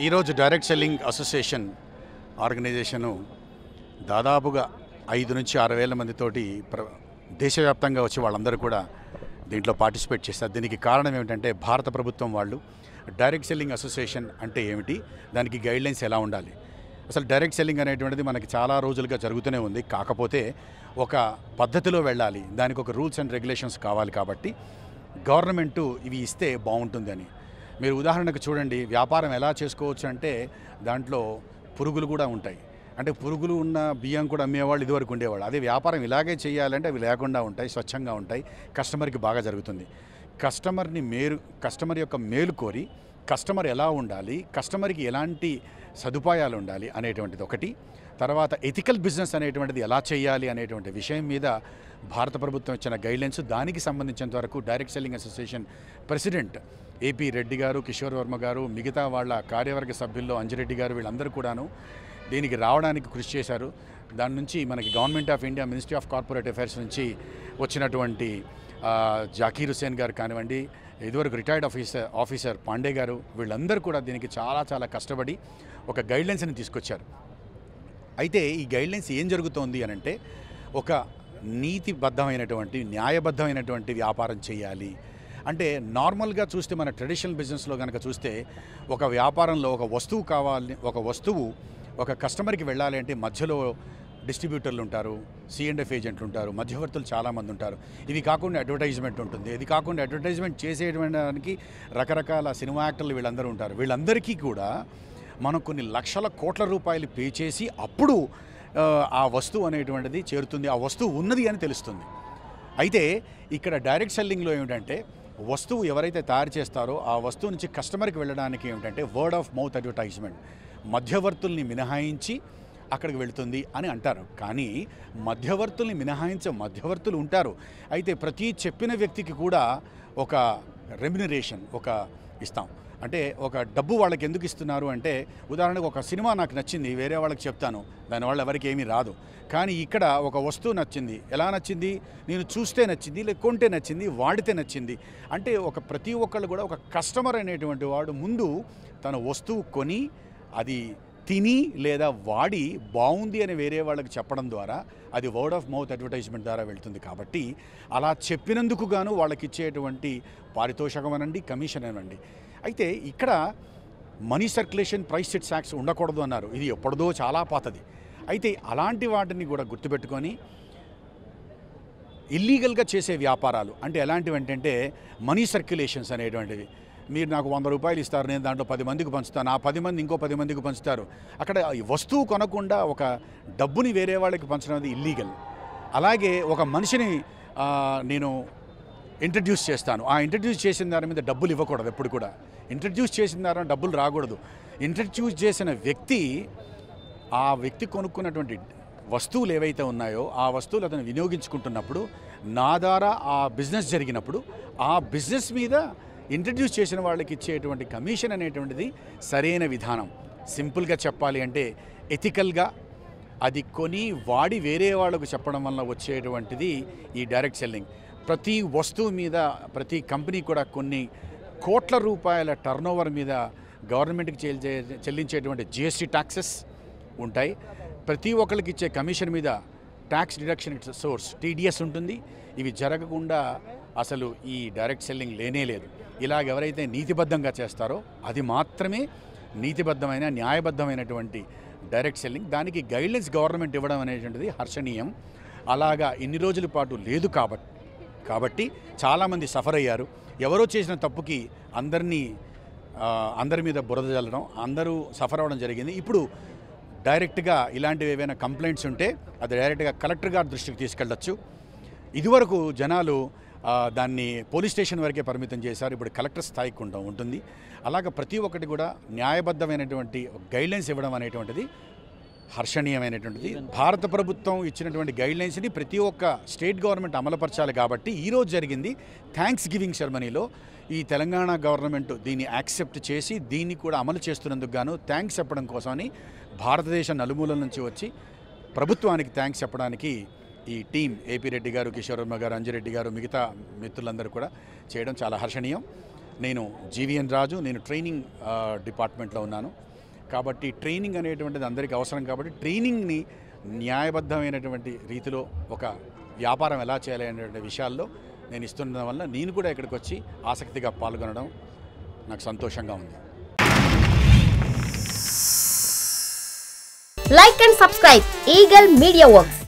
ఈరోజు direct selling association organisation దాదాపుగా 5 నుంచి 6 వేల మందితోటి దేశవ్యాప్తంగా వచ్చి వాళ్ళందరూ కూడా దీంట్లో పార్టిసిపేట్ చేస్తారు. దీనికి కారణం ఏమిటంటే భారత ప్రభుత్వం వాళ్ళు డైరెక్ట్ సెల్లింగ్ అసోసియేషన్ అంటే ఏమిటి, దానికి గైడ్లైన్స్ ఎలా ఉండాలి, అసలు డైరెక్ట్ సెల్లింగ్ అనేటువంటిది మనకి చాలా రోజులుగా జరుగుతూనే ఉంది. కాకపోతే ఒక పద్ధతిలో వెళ్ళాలి, దానికి ఒక రూల్స్ అండ్ రెగ్యులేషన్స్ కావాలి. కాబట్టి గవర్నమెంటు ఇవి ఇస్తే బాగుంటుందని. మీరు ఉదాహరణకు చూడండి, వ్యాపారం ఎలా చేసుకోవచ్చు అంటే దాంట్లో పురుగులు కూడా ఉంటాయి. అంటే పురుగులు ఉన్న బియ్యం కూడా అమ్మేవాళ్ళు ఇదివరకు ఉండేవాళ్ళు. అదే వ్యాపారం ఇలాగే చేయాలంటే అవి లేకుండా ఉంటాయి, స్వచ్ఛంగా ఉంటాయి, కస్టమర్కి బాగా జరుగుతుంది. కస్టమర్ యొక్క మేలు కోరి కస్టమర్ ఎలా ఉండాలి, కస్టమర్కి ఎలాంటి సదుపాయాలు ఉండాలి అనేటువంటిది ఒకటి. తర్వాత ఎథికల్ బిజినెస్ అనేటువంటిది ఎలా చేయాలి అనేటువంటి విషయం మీద భారత ప్రభుత్వం ఇచ్చిన గైడ్లైన్స్. దానికి సంబంధించినంత వరకు direct selling association president AP Reddy గారు, కిషోర్ వర్మ గారు, మిగతా వాళ్ళ కార్యవర్గ సభ్యుల్లో అంజిరెడ్డి గారు, వీళ్ళందరూ కూడాను దీనికి రావడానికి కృషి చేశారు. దాని నుంచి మనకి government of India ministry of corporate affairs నుంచి వచ్చినటువంటి జాకీర్ హుసేన్ గారు కానివ్వండి, ఇదివరకు రిటైర్డ్ ఆఫీసర్ పాండే గారు, వీళ్ళందరూ కూడా దీనికి చాలా కష్టపడి ఒక గైడ్లైన్స్ని తీసుకొచ్చారు. అయితే ఈ గైడ్లైన్స్ ఏం జరుగుతోంది అని అంటే, ఒక నీతిబద్ధమైనటువంటి న్యాయబద్ధమైనటువంటి వ్యాపారం చేయాలి అంటే, నార్మల్గా చూస్తే మన ట్రెడిషనల్ బిజినెస్లో కనుక చూస్తే ఒక వ్యాపారంలో ఒక వస్తువు కావాలి, ఒక వస్తువు ఒక కస్టమర్కి వెళ్ళాలి అంటే మధ్యలో డిస్ట్రిబ్యూటర్లు ఉంటారు, C&F ఏజెంట్లు ఉంటారు, మధ్యవర్తులు చాలామంది ఉంటారు. ఇవి కాకుండా అడ్వర్టైజ్మెంట్ ఉంటుంది. ఇది కాకుండా అడ్వర్టైజ్మెంట్ చేసేయడానికి రకరకాల సినిమా యాక్టర్లు వీళ్ళందరూ ఉంటారు. వీళ్ళందరికీ కూడా మనం కొన్ని లక్షల కోట్ల రూపాయలు పే చేసి అప్పుడు ఆ వస్తువు అనేటువంటిది చేరుతుంది, ఆ వస్తువు ఉన్నది అని తెలుస్తుంది. అయితే ఇక్కడ డైరెక్ట్ సెల్లింగ్లో ఏమిటంటే, వస్తువు ఎవరైతే తయారు చేస్తారో ఆ వస్తువు నుంచి కస్టమర్కి వెళ్ళడానికి ఏమిటంటే వర్డ్ ఆఫ్ మౌత్ అడ్వర్టైజ్మెంట్, మధ్యవర్తుల్ని మినహాయించి అక్కడికి వెళుతుంది అని అంటారు. కానీ మధ్యవర్తుల్ని మధ్యవర్తులు ఉంటారు. అయితే ప్రతి చెప్పిన వ్యక్తికి కూడా ఒక రెమ్యునరేషన్ ఇస్తాం. అంటే ఒక డబ్బు వాళ్ళకి ఎందుకు ఇస్తున్నారు అంటే, ఉదాహరణకు ఒక సినిమా నాకు నచ్చింది, వేరే వాళ్ళకి చెప్తాను, దానివల్ల ఎవరికి ఏమీ రాదు. కానీ ఇక్కడ ఒక వస్తువు నచ్చింది. ఎలా నచ్చింది? నేను చూస్తే నచ్చింది, లేక కొంటే నచ్చింది, వాడితే నచ్చింది. అంటే ప్రతి ఒక్కళ్ళు కూడా ఒక కస్టమర్ అనేటువంటి వాడు ముందు తన వస్తువు కొని అది తిని లేదా వాడి బాగుంది అని వేరే వాళ్ళకి చెప్పడం ద్వారా అది వర్డ్ ఆఫ్ మౌత్ అడ్వర్టైజ్మెంట్ ద్వారా వెళ్తుంది. కాబట్టి అలా చెప్పినందుకు గాను వాళ్ళకి ఇచ్చేటువంటి పారితోషికం అనండి, కమిషన్ అనండి. అయితే ఇక్కడ money circulation price sets acts ఉండకూడదు అన్నారు. ఇది ఎప్పటిదో చాలా పాతది. అయితే అలాంటి వాటిని కూడా గుర్తుపెట్టుకొని ఇల్లీగల్గా చేసే వ్యాపారాలు అంటే ఎలాంటివి అంటే మనీ సర్క్యులేషన్స్ అనేటువంటివి. మీరు నాకు 100 రూపాయలు ఇస్తారు, నేను దాంట్లో 10 మందికి పంచుతాను, ఆ 10 మంది ఇంకో 10 మందికి పంచుతారు. అక్కడ వస్తువు కొనకుండా ఒక డబ్బుని వేరే వాళ్ళకి పంచడం అనేది ఇల్లీగల్. అలాగే ఒక మనిషిని నేను ఇంట్రడ్యూస్ చేస్తాను, ఆ ఇంట్రడ్యూస్ చేసిన దాని మీద డబ్బులు ఇవ్వకూడదు. ఎప్పుడు కూడా ఇంట్రడ్యూస్ చేసిన దాని డబ్బులు రాకూడదు. ఇంట్రడ్యూస్ చేసిన వ్యక్తి ఆ వ్యక్తి కొనుక్కున్నటువంటి వస్తువులు ఏవైతే ఉన్నాయో ఆ వస్తువులు అతను వినియోగించుకుంటున్నప్పుడు నా ద్వారా ఆ బిజినెస్ జరిగినప్పుడు ఆ బిజినెస్ మీద ఇంట్రడ్యూస్ చేసిన వాళ్ళకి ఇచ్చేటువంటి కమిషన్ అనేటువంటిది సరైన విధానం. సింపుల్గా చెప్పాలి అంటే ఎథికల్గా అది కొని వాడి వేరే వాళ్ళకు చెప్పడం వల్ల వచ్చేటువంటిది ఈ డైరెక్ట్ సెల్లింగ్. ప్రతి వస్తువు మీద ప్రతి కంపెనీ కూడా కొన్ని కోట్ల రూపాయల టర్నోవర్ మీద గవర్నమెంట్కి చెల్లించేటువంటి GST ట్యాక్సెస్ ఉంటాయి. ప్రతి ఒక్కరికి ఇచ్చే కమిషన్ మీద ట్యాక్స్ డిడక్షన్ సోర్స్ TDS ఉంటుంది. ఇవి జరగకుండా అసలు ఈ డైరెక్ట్ సెల్లింగ్ లేనే లేదు. ఇలాగ ఎవరైతే నీతిబద్ధంగా చేస్తారో అది మాత్రమే నీతిబద్ధమైన న్యాయబద్ధమైనటువంటి డైరెక్ట్ సెల్లింగ్. దానికి గైడ్లైన్స్ గవర్నమెంట్ ఇవ్వడం అనేటువంటిది హర్షణీయం. అలాగా ఇన్ని రోజుల పాటు లేదు కాబట్టి చాలామంది సఫర్ అయ్యారు. ఎవరో చేసిన తప్పుకి అందరి మీద బురద జల్లడం, అందరూ సఫర్ అవ్వడం జరిగింది. ఇప్పుడు డైరెక్ట్గా ఇలాంటివి ఏవైనా కంప్లైంట్స్ ఉంటే అది డైరెక్ట్గా కలెక్టర్ గారి దృష్టికి తీసుకెళ్ళచ్చు. ఇదివరకు జనాలు దాన్ని పోలీస్ స్టేషన్ వరకే పరిమితం చేశారు, ఇప్పుడు కలెక్టర్ స్థాయికి ఉంటుంది. అలాగ ప్రతి ఒక్కటి కూడా న్యాయబద్ధమైనటువంటి గైడ్లైన్స్ ఇవ్వడం అనేటువంటిది హర్షణీయమైనటువంటిది. భారత ప్రభుత్వం ఇచ్చినటువంటి గైడ్లైన్స్ని ప్రతి ఒక్క స్టేట్ గవర్నమెంట్ అమలుపరచాలి. కాబట్టి ఈరోజు జరిగింది థ్యాంక్స్ గివింగ్ సెరమనీలో ఈ తెలంగాణ గవర్నమెంట్ దీన్ని యాక్సెప్ట్ చేసి దీన్ని కూడా అమలు చేస్తున్నందుకు గాను థ్యాంక్స్ చెప్పడం కోసమని భారతదేశ నలుమూలల నుంచి వచ్చి ప్రభుత్వానికి థ్యాంక్స్ చెప్పడానికి ఈ టీం ఏపీ రెడ్డి గారు, కిషోర్ వర్మ గారు, అంజిరెడ్డి గారు, మిగతా మిత్రులందరూ కూడా చేయడం చాలా హర్షణీయం. నేను జీవీఎన్ రాజు, నేను ట్రైనింగ్ డిపార్ట్మెంట్లో ఉన్నాను. కాబట్టి ట్రైనింగ్ అనేటువంటిది అందరికీ అవసరం కాబట్టి ట్రైనింగ్ని న్యాయబద్ధమైనటువంటి రీతిలో ఒక వ్యాపారం ఎలా చేయాలి అనేటువంటి విషయాల్లో నేను ఇస్తున్న వల్ల నేను కూడా ఇక్కడికి వచ్చి ఆసక్తిగా పాల్గొనడం నాకు సంతోషంగా ఉంది. Like and subscribe Eagle Media Works.